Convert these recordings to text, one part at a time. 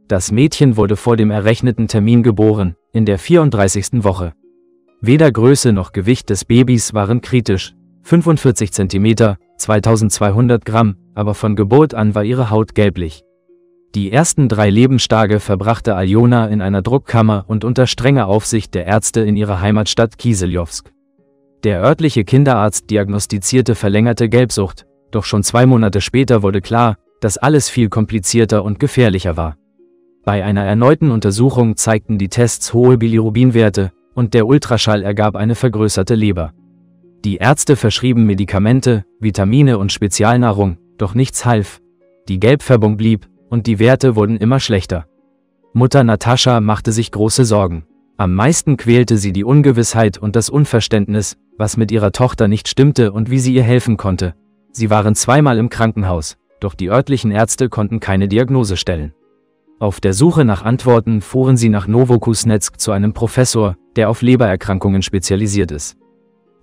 Das Mädchen wurde vor dem errechneten Termin geboren, in der 34. Woche. Weder Größe noch Gewicht des Babys waren kritisch, 45 cm, 2200 Gramm, aber von Geburt an war ihre Haut gelblich. Die ersten 3 Lebenstage verbrachte Aljona in einer Druckkammer und unter strenger Aufsicht der Ärzte in ihrer Heimatstadt Kiselyowsk. Der örtliche Kinderarzt diagnostizierte verlängerte Gelbsucht, doch schon 2 Monate später wurde klar, dass alles viel komplizierter und gefährlicher war. Bei einer erneuten Untersuchung zeigten die Tests hohe Bilirubinwerte und der Ultraschall ergab eine vergrößerte Leber. Die Ärzte verschrieben Medikamente, Vitamine und Spezialnahrung, doch nichts half. Die Gelbfärbung blieb und die Werte wurden immer schlechter. Mutter Natascha machte sich große Sorgen. Am meisten quälte sie die Ungewissheit und das Unverständnis, was mit ihrer Tochter nicht stimmte und wie sie ihr helfen konnte. Sie waren 2-mal im Krankenhaus, doch die örtlichen Ärzte konnten keine Diagnose stellen. Auf der Suche nach Antworten fuhren sie nach Novokuznetsk zu einem Professor, der auf Lebererkrankungen spezialisiert ist.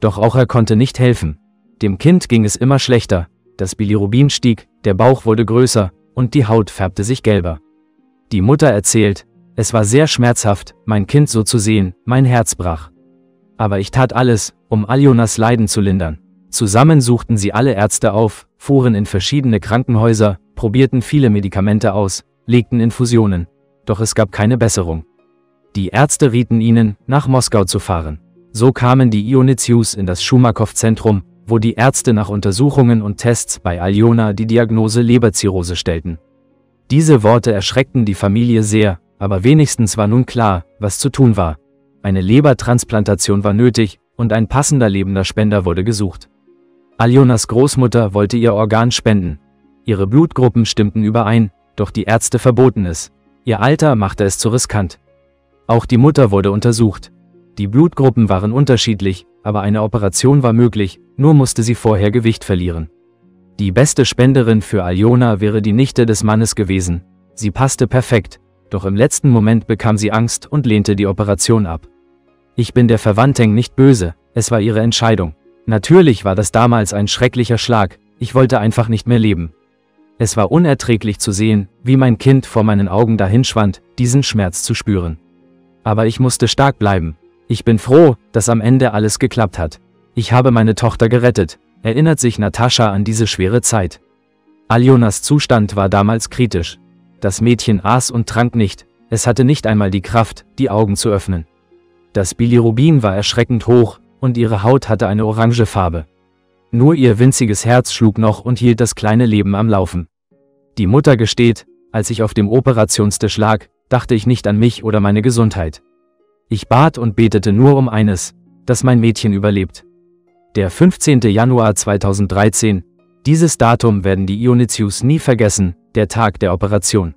Doch auch er konnte nicht helfen. Dem Kind ging es immer schlechter, das Bilirubin stieg, der Bauch wurde größer und die Haut färbte sich gelber. Die Mutter erzählt: Es war sehr schmerzhaft, mein Kind so zu sehen, mein Herz brach. Aber ich tat alles, um Aljonas Leiden zu lindern. Zusammen suchten sie alle Ärzte auf, fuhren in verschiedene Krankenhäuser, probierten viele Medikamente aus, legten Infusionen. Doch es gab keine Besserung. Die Ärzte rieten ihnen, nach Moskau zu fahren. So kamen die Ionitzius in das Schumakow-Zentrum, wo die Ärzte nach Untersuchungen und Tests bei Aljona die Diagnose Leberzirrhose stellten. Diese Worte erschreckten die Familie sehr, aber wenigstens war nun klar, was zu tun war. Eine Lebertransplantation war nötig und ein passender lebender Spender wurde gesucht. Aljonas Großmutter wollte ihr Organ spenden. Ihre Blutgruppen stimmten überein, doch die Ärzte verboten es. Ihr Alter machte es zu riskant. Auch die Mutter wurde untersucht. Die Blutgruppen waren unterschiedlich, aber eine Operation war möglich, nur musste sie vorher Gewicht verlieren. Die beste Spenderin für Aljona wäre die Nichte des Mannes gewesen. Sie passte perfekt, doch im letzten Moment bekam sie Angst und lehnte die Operation ab. Ich bin der Verwandten nicht böse, es war ihre Entscheidung. Natürlich war das damals ein schrecklicher Schlag, ich wollte einfach nicht mehr leben. Es war unerträglich zu sehen, wie mein Kind vor meinen Augen dahinschwand, diesen Schmerz zu spüren. Aber ich musste stark bleiben. Ich bin froh, dass am Ende alles geklappt hat. Ich habe meine Tochter gerettet, erinnert sich Natascha an diese schwere Zeit. Aljonas Zustand war damals kritisch. Das Mädchen aß und trank nicht, es hatte nicht einmal die Kraft, die Augen zu öffnen. Das Bilirubin war erschreckend hoch und ihre Haut hatte eine orange Farbe. Nur ihr winziges Herz schlug noch und hielt das kleine Leben am Laufen. Die Mutter gesteht: Als ich auf dem Operationstisch lag, dachte ich nicht an mich oder meine Gesundheit. Ich bat und betete nur um eines, dass mein Mädchen überlebt. Der 15. Januar 2013, dieses Datum werden die Ionitzius nie vergessen, der Tag der Operation.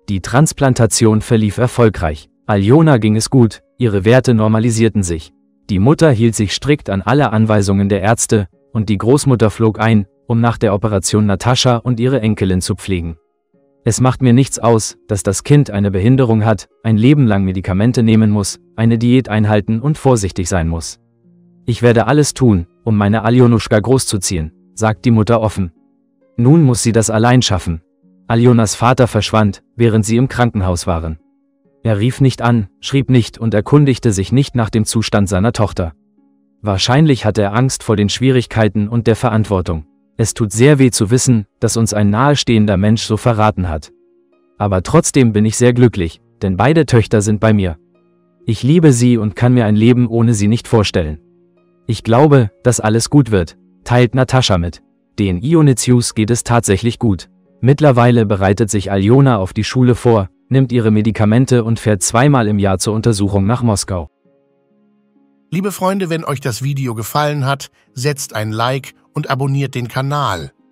Die Transplantation verlief erfolgreich. Aljona ging es gut, ihre Werte normalisierten sich. Die Mutter hielt sich strikt an alle Anweisungen der Ärzte und die Großmutter flog ein, um nach der Operation Natascha und ihre Enkelin zu pflegen. Es macht mir nichts aus, dass das Kind eine Behinderung hat, ein Leben lang Medikamente nehmen muss, eine Diät einhalten und vorsichtig sein muss. Ich werde alles tun, um meine Aljonuschka großzuziehen, sagt die Mutter offen. Nun muss sie das allein schaffen. Aljonas Vater verschwand, während sie im Krankenhaus waren. Er rief nicht an, schrieb nicht und erkundigte sich nicht nach dem Zustand seiner Tochter. Wahrscheinlich hatte er Angst vor den Schwierigkeiten und der Verantwortung. Es tut sehr weh zu wissen, dass uns ein nahestehender Mensch so verraten hat. Aber trotzdem bin ich sehr glücklich, denn beide Töchter sind bei mir. Ich liebe sie und kann mir ein Leben ohne sie nicht vorstellen. Ich glaube, dass alles gut wird, teilt Natascha mit. Den Ionitzius geht es tatsächlich gut. Mittlerweile bereitet sich Aljona auf die Schule vor, nimmt ihre Medikamente und fährt 2-mal im Jahr zur Untersuchung nach Moskau. Liebe Freunde, wenn euch das Video gefallen hat, setzt ein Like und abonniert den Kanal.